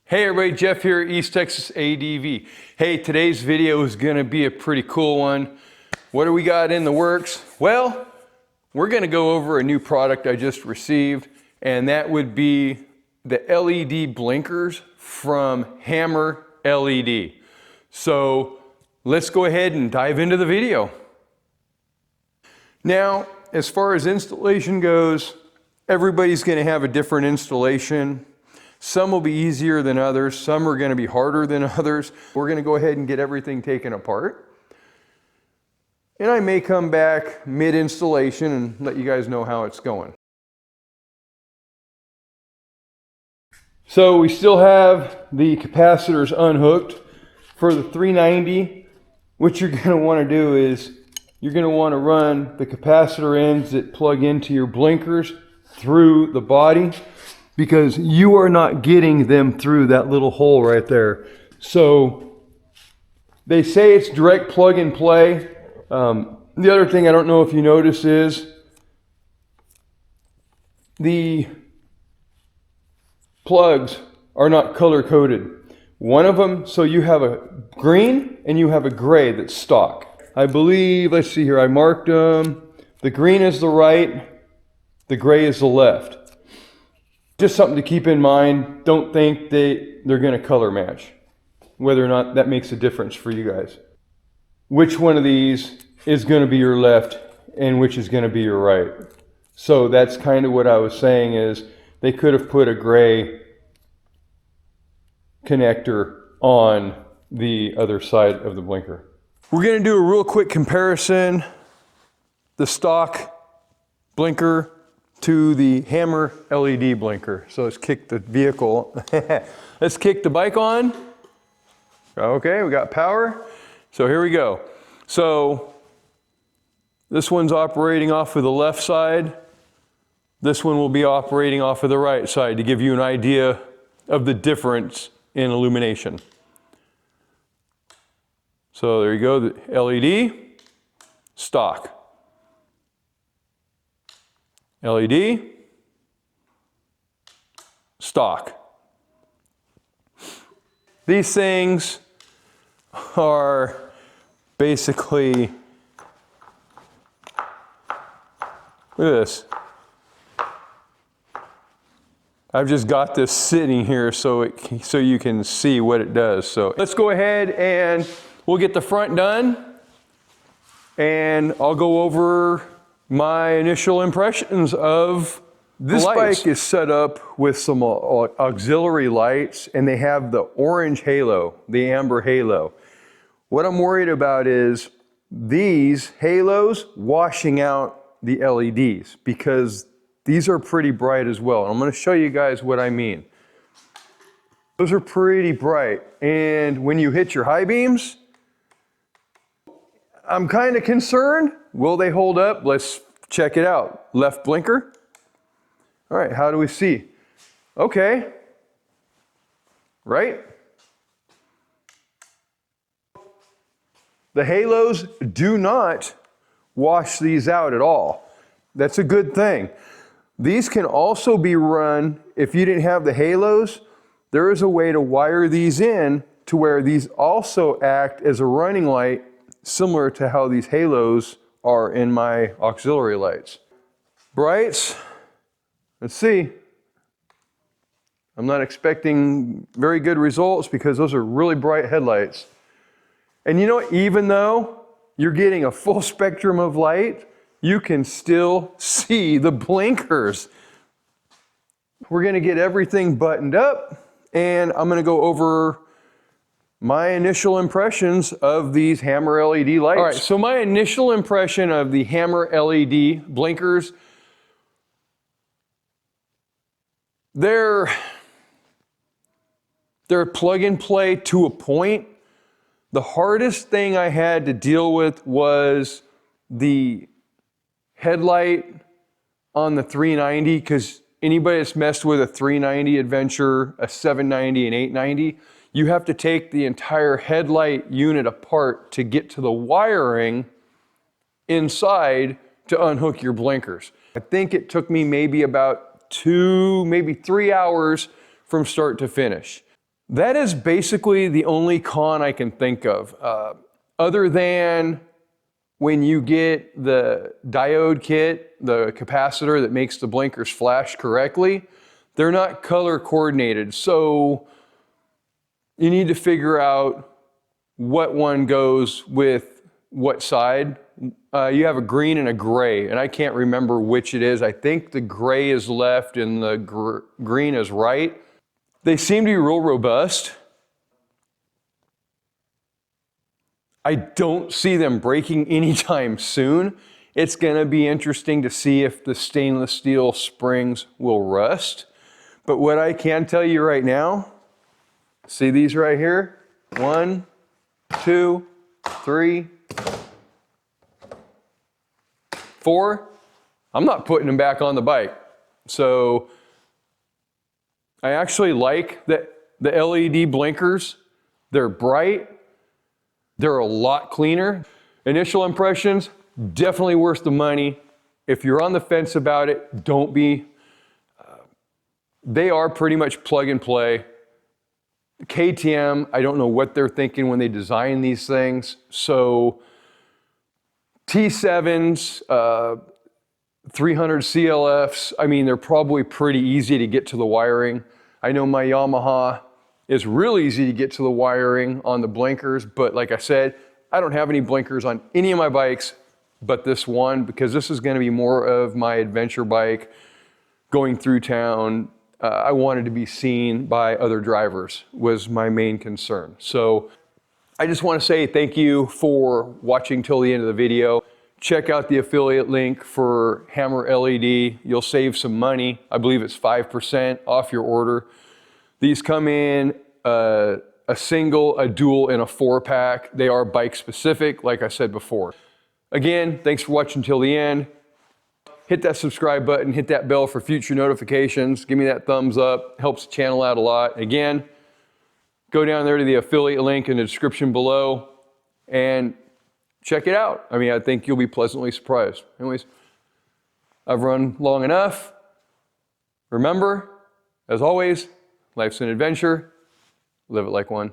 Hey everybody, Jeff here, East Texas ADV. Hey, today's video is gonna be a pretty cool one. What do we got in the works? Well, we're gonna go over a new product I just received, and that would be the LED blinkers from Hammerled. So let's go ahead and dive into the video. Now, as far as installation goes, everybody's gonna have a different installation. Some will be easier than others. Some are going to be harder than others. We're going to go ahead and get everything taken apart. And I may come back mid-installation and let you guys know how it's going. So we still have the capacitors unhooked. For the 390, what you're going to want to do is you're going to want to run the capacitor ends that plug into your blinkers through the body, because you are not getting them through that little hole right there. So they say it's direct plug and play. The other thing I don't know if you notice is the plugs are not color coded. One of them, so you have a green and you have a gray that's stock. I believe, let's see here, I marked them. The green is the right, the gray is the left. Just something to keep in mind. Don't think they're going to color match, whether or not that makes a difference for you guys. Which one of these is going to be your left and which is going to be your right? So that's kind of what I was saying, is they could have put a gray connector on the other side of the blinker. We're going to do a real quick comparison. The stock blinker to the Hammerled blinker. So let's kick the vehicle. Let's kick the bike on. Okay, we got power. So here we go. So this one's operating off of the left side. This one will be operating off of the right side to give you an idea of the difference in illumination. So there you go, the LED, stock. LED, stock. These things are basically, look at this. I've just got this sitting here so you can see what it does. So let's go ahead and we'll get the front done, and I'll go over my initial impressions of this bike. Is set up with some auxiliary lights, and they have the orange halo, the amber halo. What I'm worried about is these halos washing out the LEDs, because these are pretty bright as well. And I'm going to show you guys what I mean. Those are pretty bright, and when you hit your high beams, I'm kind of concerned. Will they hold up? Let's check it out. Left blinker. All right, how do we see? Okay. Right? The halos do not wash these out at all. That's a good thing. These can also be run, if you didn't have the halos, there is a way to wire these in to where these also act as a running light, similar to how these halos are in my auxiliary lights. Brights, let's see. I'm not expecting very good results because those are really bright headlights. And you know, even though you're getting a full spectrum of light, you can still see the blinkers. We're going to get everything buttoned up, and I'm going to go over my initial impressions of these Hammerled lights. All right, so my initial impression of the Hammerled blinkers, they're plug and play to a point. The hardest thing I had to deal with was the headlight on the 390, because anybody that's messed with a 390 Adventure, a 790, and 890, you have to take the entire headlight unit apart to get to the wiring inside to unhook your blinkers. I think it took me maybe about 2, maybe 3 hours from start to finish. That is basically the only con I can think of. Other than when you get the diode kit, the capacitor that makes the blinkers flash correctly, they're not color coordinated. So you need to figure out what one goes with what side. You have a green and a gray, and I can't remember which it is. I think the gray is left and the green is right. They seem to be real robust. I don't see them breaking anytime soon. It's going to be interesting to see if the stainless steel springs will rust. But what I can tell you right now, see these right here? 1, 2, 3, 4. I'm not putting them back on the bike. So I actually like the LED blinkers. They're bright. They're a lot cleaner. Initial impressions, definitely worth the money. If you're on the fence about it, don't be. They are pretty much plug and play. KTM, I don't know what they're thinking when they design these things. So T7s, 300 CLFs, I mean, they're probably pretty easy to get to the wiring. I know my Yamaha is real easy to get to the wiring on the blinkers, but like I said, I don't have any blinkers on any of my bikes but this one, because this is going to be more of my adventure bike going through town. I wanted to be seen by other drivers was my main concern. So I just want to say thank you for watching till the end of the video. Check out the affiliate link for Hammerled. You'll save some money. I believe it's 5% off your order. These come in a single, a dual, and a 4-pack. They are bike specific, like I said before. Again, thanks for watching till the end. Hit that subscribe button, hit that bell for future notifications. Give me that thumbs up, helps the channel out a lot. Again, go down there to the affiliate link in the description below and check it out. I mean, I think you'll be pleasantly surprised. Anyways, I've run long enough. Remember, as always, life's an adventure. Live it like one.